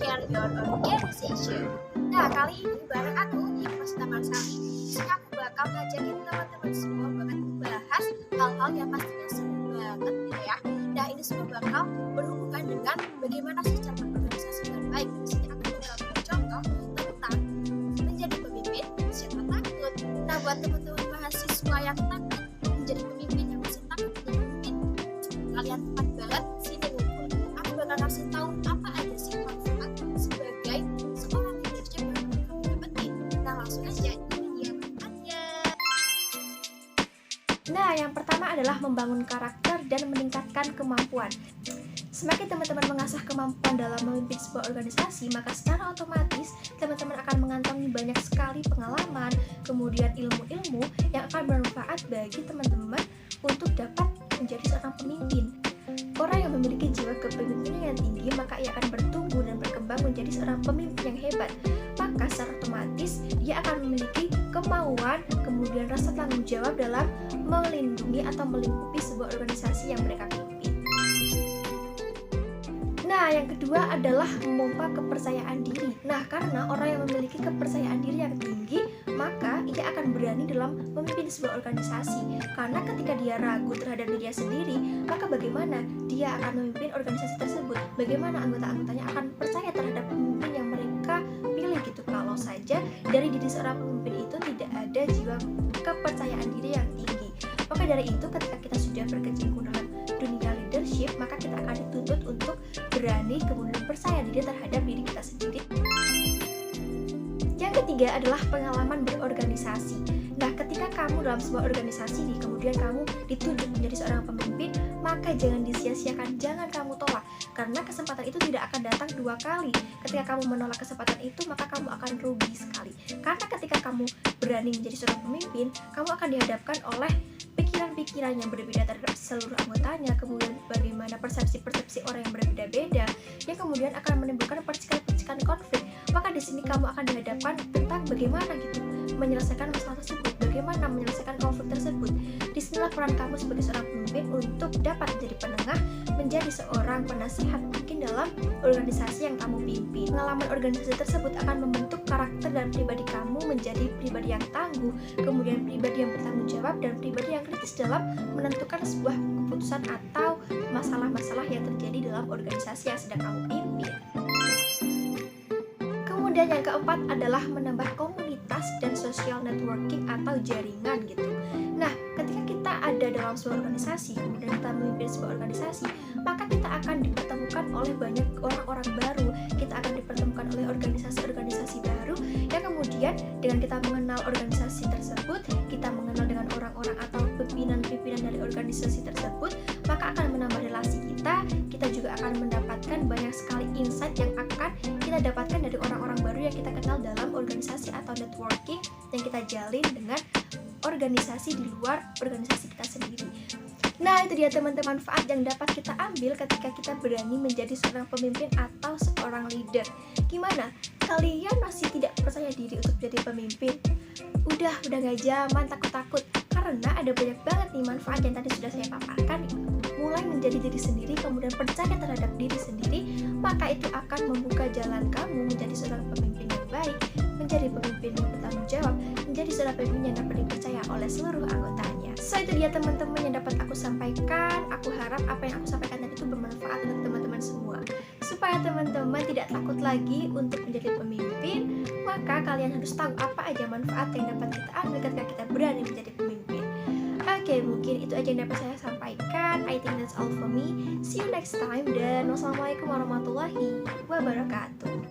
care your organization. Nah, kali ini bareng aku, Ibu Masita Marsali. Di sini aku bakal ngajakin teman-teman semua bakal membahas hal-hal yang pastinya seru banget gitu ya. Nah, ini semua bakal berhubungan dengan bagaimana sih cara berorganisasi dengan baik. Di sini aku bakal contoh tentang menjadi pemimpin, siapa takut. Nah, buat teman-teman mahasiswa yang takut menjadi pemimpin, yang masih takut menjadi pemimpin, kalian tepat banget sini ngumpul. Aku bakal kasih tahu apa aja sih manfaat sebagai seorang leadership yang bakal kamu dapetin. Nah, langsung aja ini dia manfaatnya. Nah, yang pertama adalah membangun karakter dan meningkatkan kemampuan. Semakin teman-teman mengasah kemampuan dalam memimpin sebuah organisasi, maka secara otomatis teman-teman akan mengantongi banyak sekali pengalaman, kemudian ilmu-ilmu yang akan bermanfaat bagi teman-teman untuk dapat menjadi seorang pemimpin. Orang yang memiliki jiwa kepemimpinan yang tinggi, maka ia akan bertumbuh dan berkembang menjadi seorang pemimpin yang hebat. Maka secara otomatis dia akan memiliki kemauan, kemudian rasa tanggung jawab dalam melindungi atau melingkupi sebuah organisasi yang mereka pimpin. Nah, yang kedua adalah memompa kepercayaan diri. Nah, karena orang yang memiliki kepercayaan diri yang tinggi, maka ia akan berani dalam memimpin sebuah organisasi. Karena ketika dia ragu terhadap dirinya sendiri, maka bagaimana dia akan memimpin organisasi tersebut? Bagaimana anggota-anggotanya akan percaya terhadap pemimpin yang mereka pilih gitu? Kalau saja dari diri seorang pemimpin itu tidak ada jiwa kepercayaan diri yang tinggi. Maka dari itu, ketika kita sudah berkecimpung dalam dunia leadership, maka kita akan dituntut untuk berani kemudian percaya diri terhadap diri kita sendiri. Yang ketiga adalah pengalaman berorganisasi. Nah, ketika kamu dalam sebuah organisasi nih, kemudian kamu ditunjuk menjadi seorang pemimpin, maka jangan disia-siakan, jangan kamu tolak, karena kesempatan itu tidak akan datang dua kali. Ketika kamu menolak kesempatan itu, maka kamu akan rugi sekali. Karena ketika kamu berani menjadi seorang pemimpin, kamu akan dihadapkan oleh pikiran-pikiran yang berbeda terhadap seluruh anggotanya, kemudian bagaimana persepsi-persepsi orang yang berbeda-beda, yang kemudian akan menimbulkan percikan-percikan konflik. Maka di sini kamu akan dihadapkan tentang bagaimana gitu menyelesaikan masalah tersebut, bagaimana menyelesaikan konflik tersebut. Disinilah peran kamu sebagai seorang pemimpin untuk dapat menjadi penengah, menjadi seorang penasihat mungkin dalam organisasi yang kamu pimpin. Pengalaman organisasi tersebut akan membentuk karakter dan pribadi kamu menjadi pribadi yang tangguh, kemudian pribadi yang bertanggung jawab, dan pribadi yang kritis dalam menentukan sebuah keputusan atau masalah-masalah yang terjadi dalam organisasi yang sedang kamu pimpin. Kemudian yang keempat adalah menambah komunitas dan social networking atau jaringan gitu. Nah, ketika kita ada dalam sebuah organisasi, kemudian kita memimpin sebuah organisasi, maka kita akan dipertemukan oleh banyak orang-orang baru. Kita akan dipertemukan oleh organisasi-organisasi baru yang kemudian dengan kita mengenal organisasi tersebut, kita mengenal dengan orang-orang atau pimpinan-pimpinan dari organisasi tersebut, maka akan menambah relasi kita. Kita juga akan mendapatkan banyak sekali insight yang akan kita dapatkan dari orang-orang baru yang kita kenal dalam organisasi atau networking yang kita jalin dengan organisasi di luar organisasi kita sendiri. Nah, itu dia teman-teman manfaat yang dapat kita ambil ketika kita berani menjadi seorang pemimpin atau seorang leader. Gimana? Kalian masih tidak percaya diri untuk jadi pemimpin? Udah gak zaman takut-takut, karena ada banyak banget nih manfaat yang tadi sudah saya paparkan. Mulai menjadi diri sendiri, kemudian percaya terhadap diri sendiri, maka itu akan membuka jalan kamu menjadi seorang pemimpin yang baik, menjadi pemimpin yang bertanggung jawab, menjadi seorang pemimpin yang dapat dipercaya oleh seluruh anggotanya. So, itu dia teman-teman yang dapat aku sampaikan. Aku harap apa yang aku sampaikan tadi itu bermanfaat untuk teman-teman semua, supaya teman-teman tidak takut lagi untuk menjadi pemimpin. Maka kalian harus tahu apa aja manfaat yang dapat kita ambil ketika kita berani menjadi pemimpin. Oke, mungkin itu aja yang dapat saya sampaikan. I think that's all for me. See you next time, dan wassalamualaikum warahmatullahi wabarakatuh.